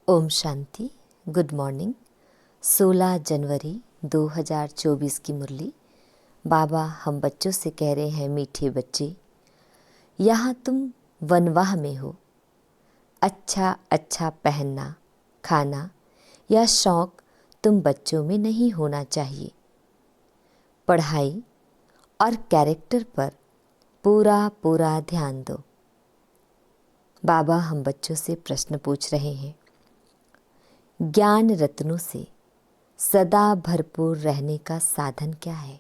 Om Shanti. Good morning. 16 जनवरी 2024 की मुरली। बाबा हम बच्चों से कह रहे हैं, मीठे बच्चे, यहाँ तुम वनवाह में हो। अच्छा अच्छा पहनना, खाना या शौक तुम बच्चों में नहीं होना चाहिए। पढ़ाई और कैरेक्टर पर पूरा पूरा ध्यान दो। बाबा हम बच्चों से प्रश्न पूछ रहे हैं, ज्ञान रत्नों से सदा भरपूर रहने का साधन क्या है?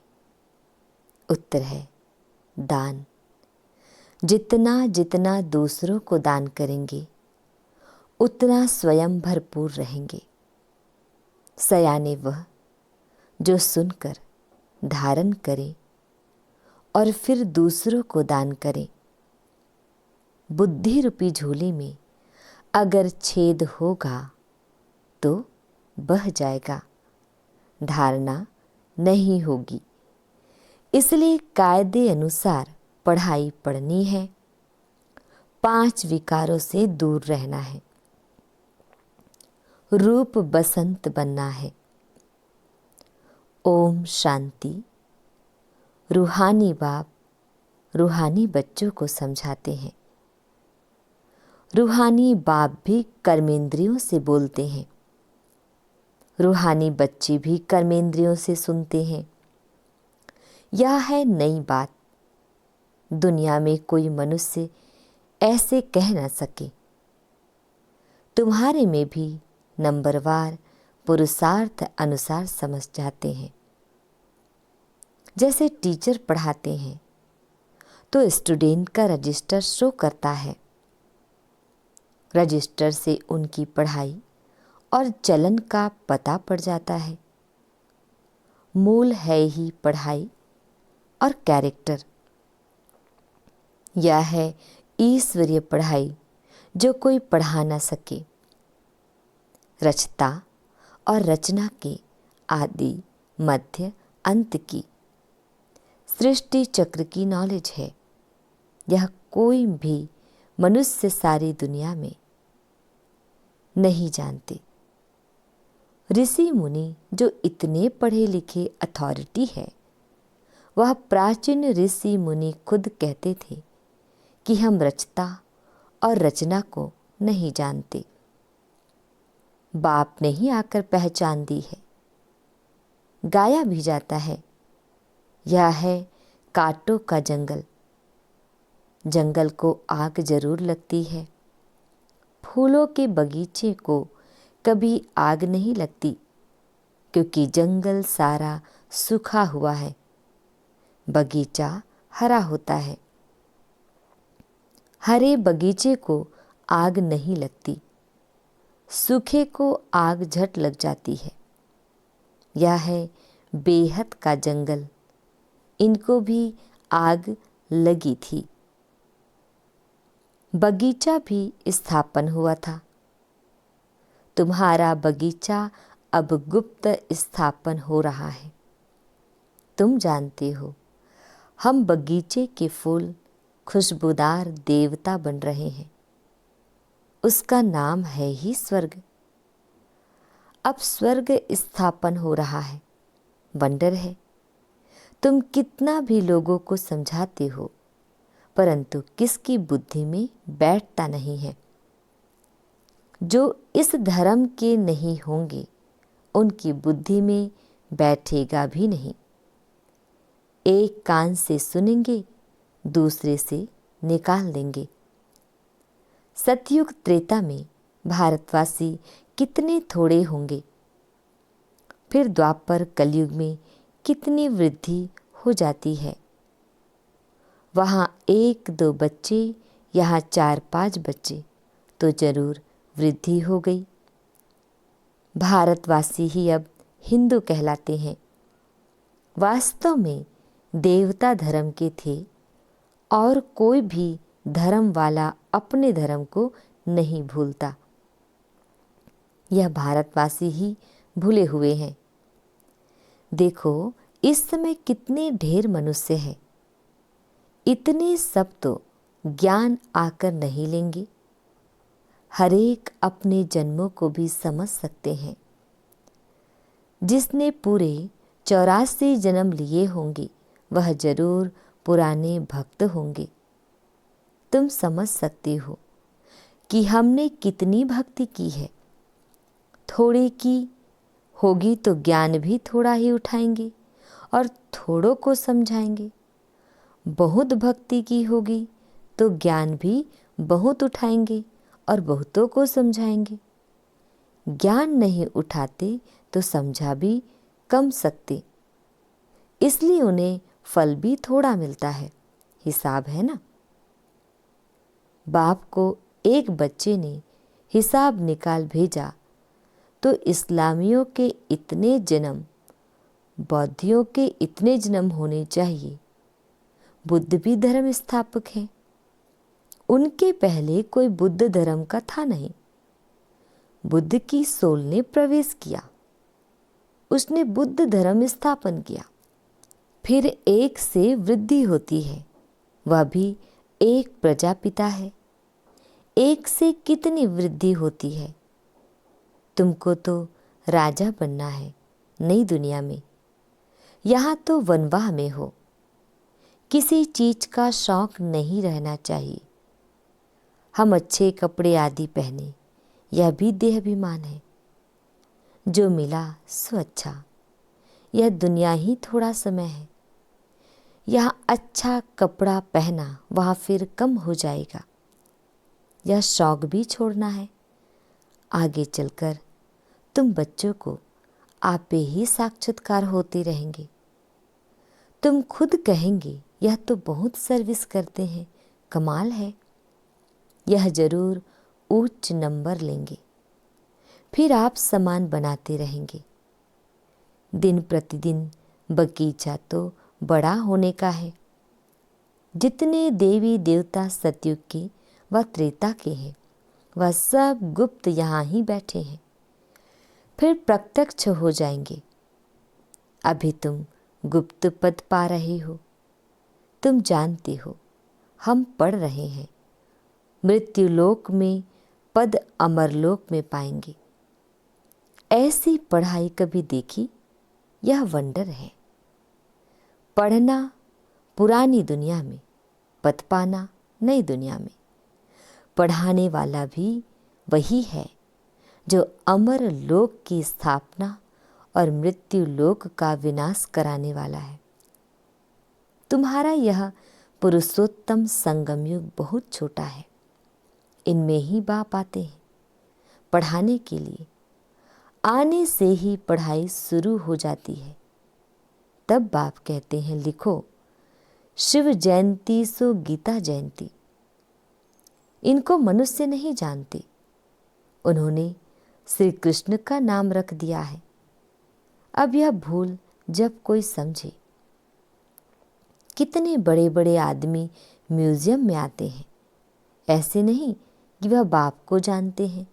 उत्तर है दान। जितना जितना दूसरों को दान करेंगे उतना स्वयं भरपूर रहेंगे। सयाने वह जो सुनकर धारण करे और फिर दूसरों को दान करे। बुद्धि रूपी झोले में अगर छेद होगा तो बह जाएगा, धारणा नहीं होगी। इसलिए कायदे अनुसार पढ़ाई पढ़नी है, 5 विकारों से दूर रहना है, रूप बसंत बनना है। ओम शांति। रूहानी बाप रूहानी बच्चों को समझाते हैं। रूहानी बाप भी कर्मेंद्रियों से बोलते हैं, रूहानी बच्चे भी कर्मेंद्रियों से सुनते हैं। यह है नई बात। दुनिया में कोई मनुष्य ऐसे कह न सके। तुम्हारे में भी नंबरवार पुरुषार्थ अनुसार समझ जाते हैं। जैसे टीचर पढ़ाते हैं तो स्टूडेंट का रजिस्टर शो करता है। रजिस्टर से उनकी पढ़ाई और चलन का पता पड़ जाता है। मूल है ही पढ़ाई और कैरेक्टर। यह है ईश्वरीय पढ़ाई जो कोई पढ़ा ना सके। रचता और रचना के आदि मध्य अंत की सृष्टि चक्र की नॉलेज है। यह कोई भी मनुष्य सारी दुनिया में नहीं जानते। ऋषि मुनि जो इतने पढ़े लिखे अथॉरिटी है, वह प्राचीन ऋषि मुनि खुद कहते थे कि हम रचता और रचना को नहीं जानते। बाप ने ही आकर पहचान दी है। गाया भी जाता है, यह है कांटों का जंगल। जंगल को आग जरूर लगती है, फूलों के बगीचे को कभी आग नहीं लगती, क्योंकि जंगल सारा सूखा हुआ है, बगीचा हरा होता है। हरे बगीचे को आग नहीं लगती, सूखे को आग झट लग जाती है। यह है बेहद का जंगल, इनको भी आग लगी थी। बगीचा भी स्थापन हुआ था। तुम्हारा बगीचा अब गुप्त स्थापन हो रहा है। तुम जानते हो, हम बगीचे के फूल खुशबूदार देवता बन रहे हैं। उसका नाम है ही स्वर्ग। अब स्वर्ग स्थापन हो रहा है। वंडर है। तुम कितना भी लोगों को समझाते हो, परंतु किसकी बुद्धि में बैठता नहीं है। जो इस धर्म के नहीं होंगे उनकी बुद्धि में बैठेगा भी नहीं। एक कान से सुनेंगे, दूसरे से निकाल देंगे। सतयुग त्रेता में भारतवासी कितने थोड़े होंगे, फिर द्वापर कलयुग में कितनी वृद्धि हो जाती है। वहाँ 1-2 बच्चे, यहाँ 4-5 बच्चे, तो जरूर वृद्धि हो गई। भारतवासी ही अब हिंदू कहलाते हैं। वास्तव में देवता धर्म के थे और कोई भी धर्म वाला अपने धर्म को नहीं भूलता। यह भारतवासी ही भूले हुए हैं। देखो इस समय कितने ढेर मनुष्य हैं। इतने सब तो ज्ञान आकर नहीं लेंगे। हरेक अपने जन्मों को भी समझ सकते हैं। जिसने पूरे 84 जन्म लिए होंगे वह जरूर पुराने भक्त होंगे। तुम समझ सकते हो कि हमने कितनी भक्ति की है। थोड़ी की होगी तो ज्ञान भी थोड़ा ही उठाएंगे और थोड़ों को समझाएंगे। बहुत भक्ति की होगी तो ज्ञान भी बहुत उठाएंगे और बहुतों को समझाएंगे। ज्ञान नहीं उठाते तो समझा भी कम सकते, इसलिए उन्हें फल भी थोड़ा मिलता है। हिसाब है ना। बाप को एक बच्चे ने हिसाब निकाल भेजा तो इस्लामियों के इतने जन्म, बौद्धियों के इतने जन्म होने चाहिए। बुद्ध भी धर्म स्थापक हैं। उनके पहले कोई बुद्ध धर्म का था नहीं। बुद्ध की सोल ने प्रवेश किया, उसने बुद्ध धर्म स्थापन किया। फिर एक से वृद्धि होती है, वह भी एक प्रजापिता है। एक से कितनी वृद्धि होती है। तुमको तो राजा बनना है नई दुनिया में। यहाँ तो वनवाह में हो। किसी चीज का शौक नहीं रहना चाहिए। हम अच्छे कपड़े आदि पहने, यह भी देहाभिमान है। जो मिला सो अच्छा। यह दुनिया ही थोड़ा समय है। यहाँ अच्छा कपड़ा पहना वहाँ फिर कम हो जाएगा। यह शौक भी छोड़ना है। आगे चलकर तुम बच्चों को आपे ही साक्षात्कार होते रहेंगे। तुम खुद कहेंगे यह तो बहुत सर्विस करते हैं, कमाल है। यह जरूर उच्च नंबर लेंगे। फिर आप सामान बनाते रहेंगे। दिन प्रतिदिन बगीचा तो बड़ा होने का है। जितने देवी देवता सतयुग के व त्रेता के हैं वह सब गुप्त यहाँ ही बैठे हैं। फिर प्रत्यक्ष हो जाएंगे। अभी तुम गुप्त पद पा रहे हो। तुम जानते हो हम पढ़ रहे हैं। मृत्युलोक में पद अमरलोक में पाएंगे। ऐसी पढ़ाई कभी देखी? यह वंडर है। पढ़ना पुरानी दुनिया में, पद पाना नई दुनिया में। पढ़ाने वाला भी वही है जो अमर लोक की स्थापना और मृत्यु लोक का विनाश कराने वाला है। तुम्हारा यह पुरुषोत्तम संगम युग बहुत छोटा है। इनमें ही बाप आते हैं पढ़ाने के लिए। आने से ही पढ़ाई शुरू हो जाती है। तब बाप कहते हैं लिखो, शिव जयंती सो गीता जयंती। इनको मनुष्य नहीं जानते। उन्होंने श्री कृष्ण का नाम रख दिया है। अब यह भूल जब कोई समझे। कितने बड़े बड़े आदमी म्यूजियम में आते हैं। ऐसे नहीं कि वह बाप को जानते हैं,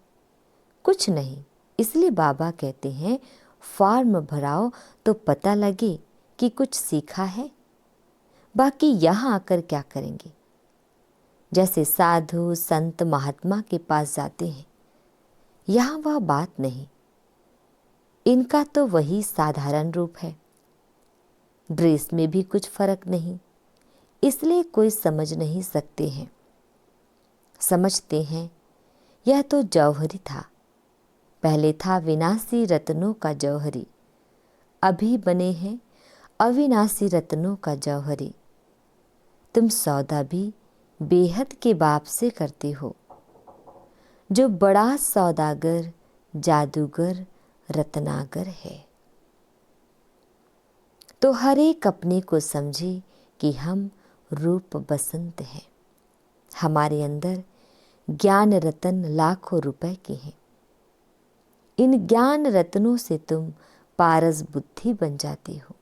कुछ नहीं। इसलिए बाबा कहते हैं फॉर्म भराओ तो पता लगे कि कुछ सीखा है। बाकी यहाँ आकर क्या करेंगे? जैसे साधु संत महात्मा के पास जाते हैं, यहाँ वह बात नहीं। इनका तो वही साधारण रूप है। ड्रेस में भी कुछ फर्क नहीं, इसलिए कोई समझ नहीं सकते हैं। समझते हैं यह तो जौहरी था। पहले था विनाशी रत्नों का जौहरी, अभी बने हैं अविनाशी रत्नों का जौहरी। तुम सौदा भी बेहद के बाप से करते हो, जो बड़ा सौदागर, जादूगर, रत्नागर है। तो हर एक अपने को समझे कि हम रूप बसंत हैं। हमारे अंदर ज्ञान रतन लाखों रुपए के हैं। इन ज्ञान रत्नों से तुम पारस बुद्धि बन जाते हो।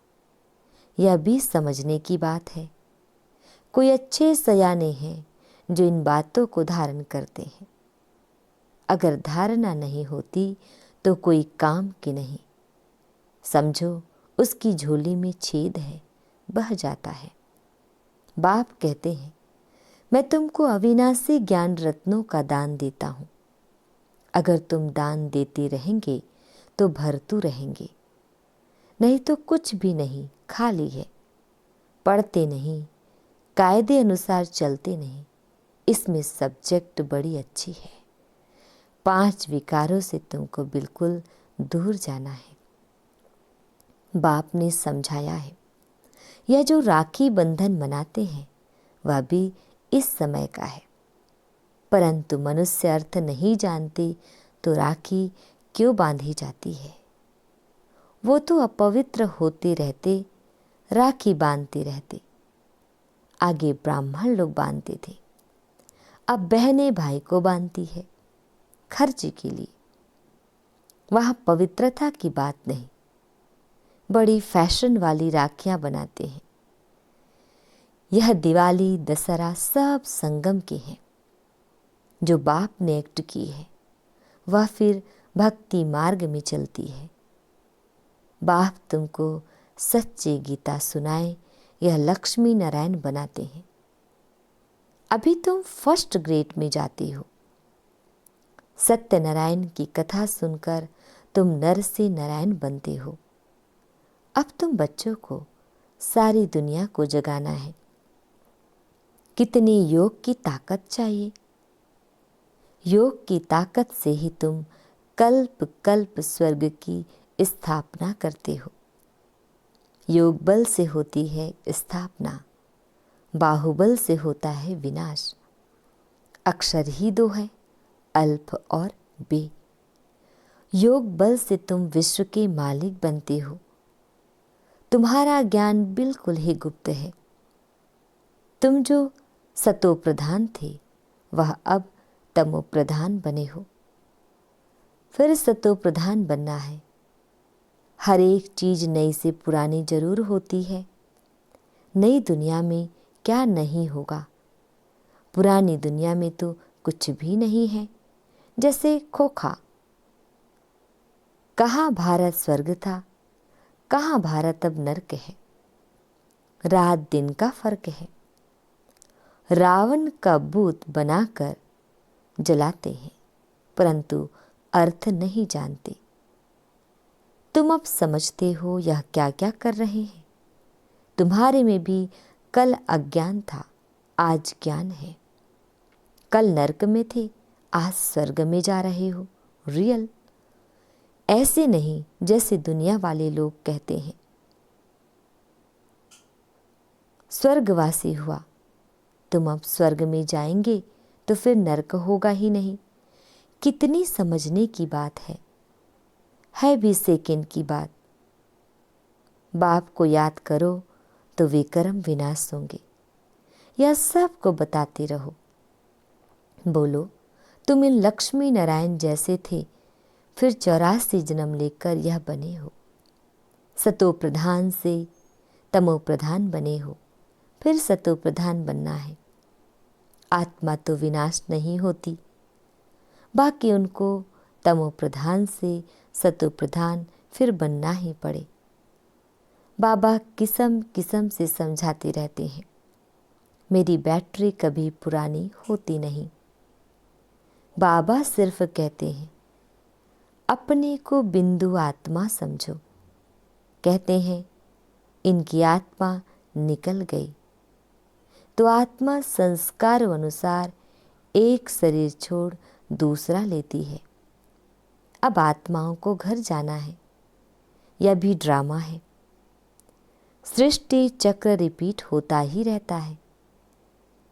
यह भी समझने की बात है। कोई अच्छे सयाने हैं जो इन बातों को धारण करते हैं। अगर धारणा नहीं होती तो कोई काम की नहीं। समझो उसकी झोली में छेद है, बह जाता है। बाप कहते हैं मैं तुमको अविनाशी ज्ञान रत्नों का दान देता हूँ। अगर तुम दान देते रहेंगे तो भरतू रहेंगे, नहीं तो कुछ भी नहीं, खाली है। पढ़ते नहीं, कायदे अनुसार चलते नहीं। इसमें सब्जेक्ट बड़ी अच्छी है। 5 विकारों से तुमको बिल्कुल दूर जाना है। बाप ने समझाया है। यह जो राखी बंधन मनाते हैं वह भी इस समय का है, परंतु मनुष्य अर्थ नहीं जानते तो राखी क्यों बांधी जाती है। वो तो अपवित्र होते रहते, राखी बांधते रहते। आगे ब्राह्मण लोग बांधते थे, अब बहनें भाई को बांधती है खर्च के लिए। वहाँ पवित्रता की बात नहीं, बड़ी फैशन वाली राखियां बनाते हैं। यह दिवाली दशहरा सब संगम के हैं। जो बाप ने एक्ट की है वह फिर भक्ति मार्ग में चलती है। बाप तुमको सच्ची गीता सुनाए, यह लक्ष्मी नारायण बनाते हैं। अभी तुम फर्स्ट ग्रेड में जाती हो। सत्यनारायण की कथा सुनकर तुम नर से नारायण बनते हो। अब तुम बच्चों को सारी दुनिया को जगाना है। कितनी योग की ताकत चाहिए। योग की ताकत से ही तुम कल्प कल्प स्वर्ग की स्थापना करते हो। योग बल से होती है स्थापना, बाहुबल से होता है विनाश। अक्षर ही 2 है, अल्फ और बे। योग बल से तुम विश्व के मालिक बनते हो। तुम्हारा ज्ञान बिल्कुल ही गुप्त है। तुम जो सतो प्रधान थे वह अब तमो प्रधान बने हो। फिर सतो प्रधान बनना है। हर एक चीज नई से पुरानी जरूर होती है। नई दुनिया में क्या नहीं होगा। पुरानी दुनिया में तो कुछ भी नहीं है। जैसे खोखा, कहाँ भारत स्वर्ग था, कहाँ भारत अब नर्क है। रात दिन का फर्क है। रावण का भूत बनाकर जलाते हैं, परंतु अर्थ नहीं जानते। तुम अब समझते हो यह क्या क्या कर रहे हैं। तुम्हारे में भी कल अज्ञान था, आज ज्ञान है। कल नरक में थे, आज स्वर्ग में जा रहे हो। रियल, ऐसे नहीं जैसे दुनिया वाले लोग कहते हैं। स्वर्गवासी हुआ, तुम अब स्वर्ग में जाएंगे तो फिर नरक होगा ही नहीं। कितनी समझने की बात है भी सेकंड की बात। बाप को याद करो तो वे कर्म विनाश होंगे। यह सबको बताते रहो। बोलो तुम इन लक्ष्मी नारायण जैसे थे, फिर 84 जन्म लेकर यह बने हो। सतो प्रधान से तमो प्रधान बने हो, फिर सतो प्रधान बनना है। आत्मा तो विनाश नहीं होती, बाकी उनको तमो प्रधान से सतो प्रधान फिर बनना ही पड़े। बाबा किस्म किस्म से समझाते रहते हैं। मेरी बैटरी कभी पुरानी होती नहीं। बाबा सिर्फ कहते हैं अपने को बिंदु आत्मा समझो। कहते हैं इनकी आत्मा निकल गई, तो आत्मा संस्कार अनुसार एक शरीर छोड़ दूसरा लेती है। अब आत्माओं को घर जाना है। यह भी ड्रामा है। सृष्टि चक्र रिपीट होता ही रहता है।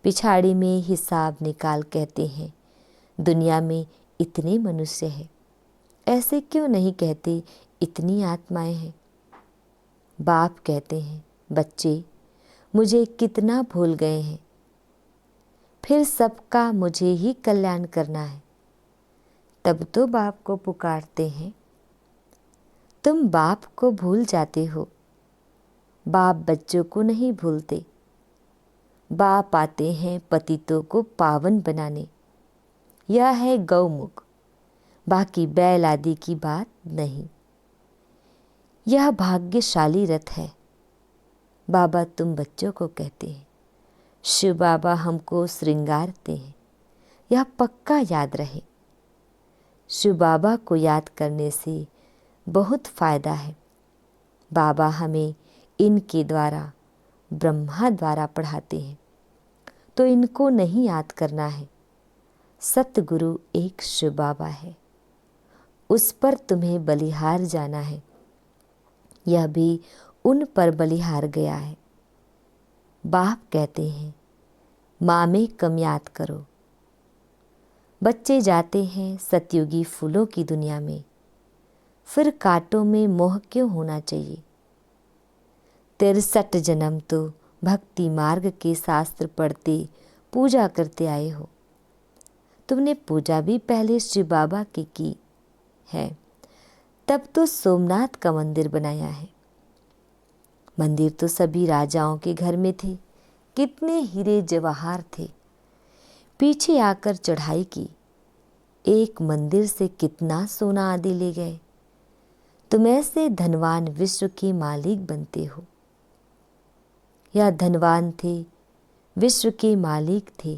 पिछाड़ी में हिसाब निकाल कहते हैं दुनिया में इतने मनुष्य हैं। ऐसे क्यों नहीं कहते इतनी आत्माएं हैं। बाप कहते हैं बच्चे मुझे कितना भूल गए हैं, फिर सबका मुझे ही कल्याण करना है। तब तो बाप को पुकारते हैं। तुम बाप को भूल जाते हो। बाप बच्चों को नहीं भूलते। बाप आते हैं पतितों को पावन बनाने। यह है गौमुख, बाकी बैल आदि की बात नहीं। यह भाग्यशाली रथ है। बाबा तुम बच्चों को कहते हैं शिव बाबा हमको श्रृंगारते हैं। यह पक्का याद रहे। शिव बाबा को याद करने से बहुत फ़ायदा है। बाबा हमें इनके द्वारा, ब्रह्मा द्वारा पढ़ाते हैं, तो इनको नहीं याद करना है। सतगुरु एक शिव बाबा है, उस पर तुम्हें बलिहार जाना है। यह भी उन पर बलिहार गया है। बाप कहते हैं माँ में कम याद करो। बच्चे जाते हैं सतयुगी फूलों की दुनिया में, फिर कांटों में मोह क्यों होना चाहिए। 63 जन्म तो भक्ति मार्ग के शास्त्र पढ़ते पूजा करते आए हो। तुमने पूजा भी पहले शिव बाबा की है, तब तो सोमनाथ का मंदिर बनाया है। मंदिर तो सभी राजाओं के घर में थे, कितने हीरे जवाहर थे। पीछे आकर चढ़ाई की, एक मंदिर से कितना सोना आदि ले गए। तुम ऐसे धनवान विश्व के मालिक बनते हो। यह धनवान थे, विश्व के मालिक थे,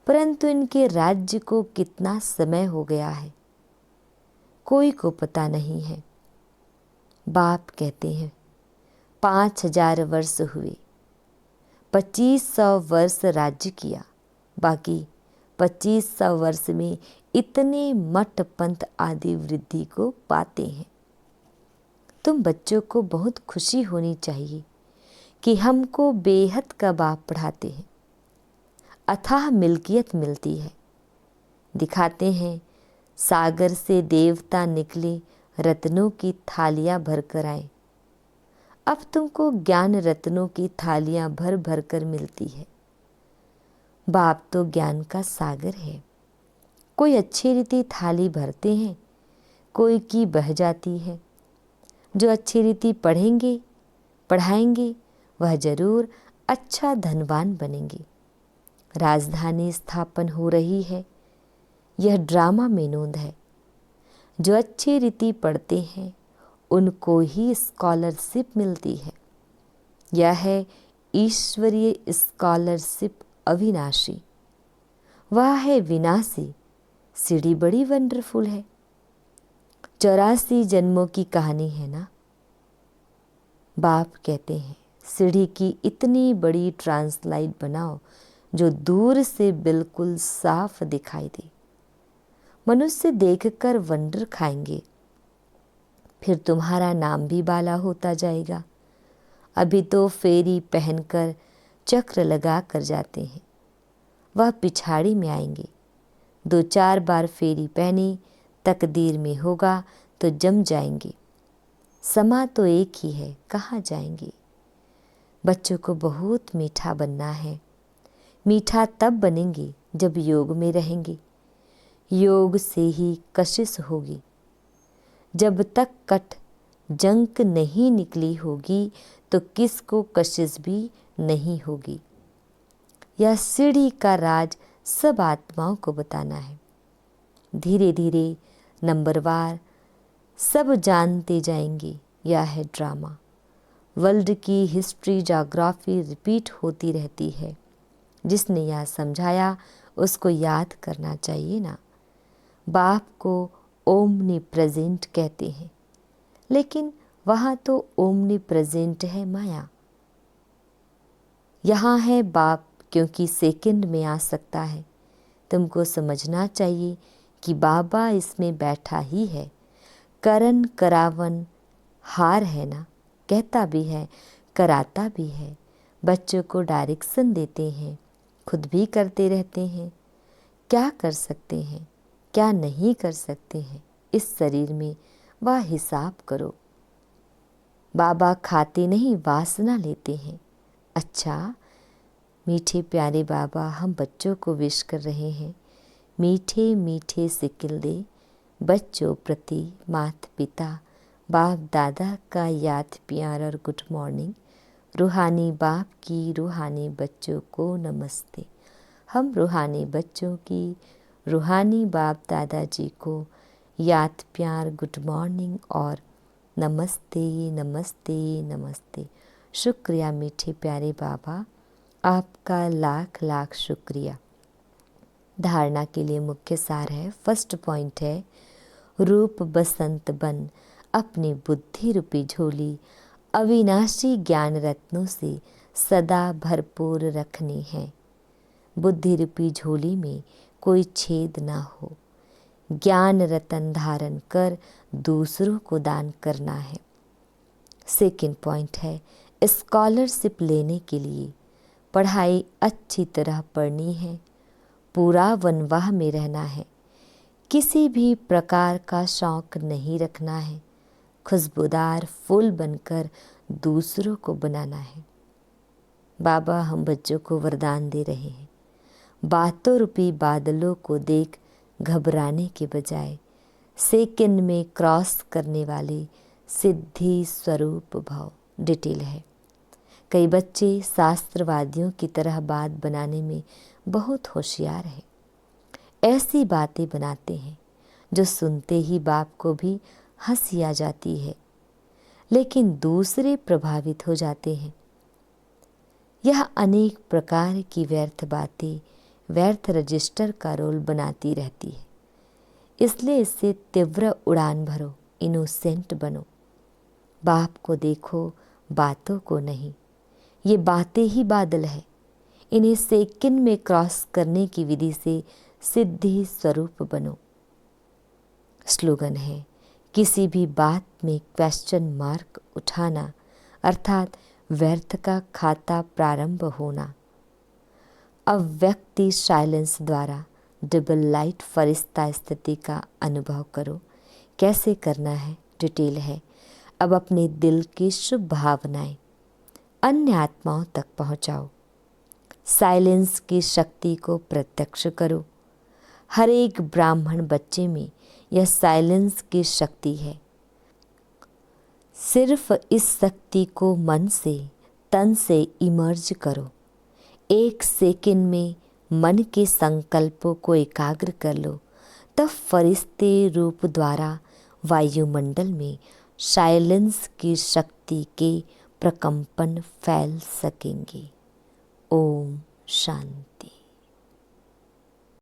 परंतु इनके राज्य को कितना समय हो गया है, कोई को पता नहीं है। बाप कहते हैं 5000 वर्ष हुए, 2500 वर्ष राज्य किया, बाकी 2500 वर्ष में इतने मठ पंथ आदि वृद्धि को पाते हैं। तुम बच्चों को बहुत खुशी होनी चाहिए कि हमको बेहद का बाप पढ़ाते हैं। अथाह मिल्कियत मिलती है। दिखाते हैं सागर से देवता निकले, रत्नों की थालियां भर कर आए। अब तुमको ज्ञान रत्नों की थालियां भर भर कर मिलती है। बाप तो ज्ञान का सागर है। कोई अच्छी रीति थाली भरते हैं, कोई की बह जाती है। जो अच्छी रीति पढ़ेंगे पढ़ाएंगे वह जरूर अच्छा धनवान बनेंगे। राजधानी स्थापन हो रही है, यह ड्रामा में नोंद है। जो अच्छी रीति पढ़ते हैं उनको ही स्कॉलरशिप मिलती है। यह है ईश्वरीय स्कॉलरशिप अविनाशी। वह है विनाशी। सीढ़ी बड़ी वंडरफुल है। 84 जन्मों की कहानी है ना। बाप कहते हैं सीढ़ी की इतनी बड़ी ट्रांसलाइट बनाओ जो दूर से बिल्कुल साफ दिखाई दे। मनुष्य देखकर वंडर खाएंगे। फिर तुम्हारा नाम भी बाला होता जाएगा। अभी तो फेरी पहनकर चक्र लगा कर जाते हैं, वह पिछाड़ी में आएंगे। 2-4 बार फेरी पहनी, तकदीर में होगा तो जम जाएंगे। समा तो एक ही है, कहाँ जाएंगे। बच्चों को बहुत मीठा बनना है। मीठा तब बनेंगे जब योग में रहेंगे। योग से ही कशिश होगी। जब तक कट जंक नहीं निकली होगी तो किसको कशिश भी नहीं होगी। यह सीढ़ी का राज सब आत्माओं को बताना है। धीरे धीरे नंबरवार सब जानते जाएंगे। यह है ड्रामा। वर्ल्ड की हिस्ट्री ज्योग्राफी रिपीट होती रहती है। जिसने यह समझाया उसको याद करना चाहिए ना। बाप को ओमनी प्रेजेंट कहते हैं, लेकिन वहाँ तो ओमनी प्रेजेंट है माया। यहाँ है बाप क्योंकि सेकंड में आ सकता है। तुमको समझना चाहिए कि बाबा इसमें बैठा ही है। करन करावन हार है ना, कहता भी है कराता भी है। बच्चों को डायरेक्शन देते हैं, खुद भी करते रहते हैं। क्या कर सकते हैं, क्या नहीं कर सकते हैं, इस शरीर में वह हिसाब करो। बाबा खाते नहीं, वासना लेते हैं। अच्छा, मीठे प्यारे बाबा हम बच्चों को विश कर रहे हैं। मीठे मीठे सिक्किल दे बच्चों प्रति माता पिता बाप दादा का याद प्यार और गुड मॉर्निंग। रूहानी बाप की रूहानी बच्चों को नमस्ते। हम रूहानी बच्चों की रूहानी बाप दादाजी को याद प्यार गुड मॉर्निंग और नमस्ते नमस्ते नमस्ते। शुक्रिया मीठे प्यारे बाबा, आपका लाख लाख शुक्रिया। धारणा के लिए मुख्य सार है। फर्स्ट पॉइंट है रूप बसंत बन अपनी बुद्धि रूपी झोली अविनाशी ज्ञान रत्नों से सदा भरपूर रखनी है। बुद्धि रूपी झोली में कोई छेद ना हो। ज्ञान रतन धारण कर दूसरों को दान करना है। सेकंड पॉइंट है, स्कॉलरशिप लेने के लिए पढ़ाई अच्छी तरह पढ़नी है। पूरा वनवाह में रहना है। किसी भी प्रकार का शौक नहीं रखना है। खुशबूदार फूल बनकर दूसरों को बनाना है। बाबा हम बच्चों को वरदान दे रहे हैं, बातों रूपी बादलों को देख घबराने के बजाय सेकंड में क्रॉस करने वाले सिद्धि स्वरूप भाव। डिटेल है, कई बच्चे शास्त्रवादियों की तरह बात बनाने में बहुत होशियार हैं। ऐसी बातें बनाते हैं जो सुनते ही बाप को भी हंसी आ जाती है, लेकिन दूसरे प्रभावित हो जाते हैं। यह अनेक प्रकार की व्यर्थ बातें व्यर्थ रजिस्टर का रोल बनाती रहती है। इसलिए इससे तीव्र उड़ान भरो, इनोसेंट बनो। बाप को देखो, बातों को नहीं। ये बातें ही बादल है। इन्हें सेकंड में क्रॉस करने की विधि से सिद्धि स्वरूप बनो। स्लोगन है, किसी भी बात में क्वेश्चन मार्क उठाना अर्थात व्यर्थ का खाता प्रारंभ होना। अब व्यक्ति साइलेंस द्वारा डबल लाइट फरिश्ता स्थिति का अनुभव करो। कैसे करना है, डिटेल है। अब अपने दिल की शुभ भावनाएं अन्य आत्माओं तक पहुंचाओ। साइलेंस की शक्ति को प्रत्यक्ष करो। हर एक ब्राह्मण बच्चे में यह साइलेंस की शक्ति है। सिर्फ इस शक्ति को मन से तन से इमर्ज करो। एक सेकंड में मन के संकल्पों को एकाग्र कर लो, तब फरिश्ते रूप द्वारा वायुमंडल में साइलेंस की शक्ति के प्रकंपन फैल सकेंगे। ओम शांति।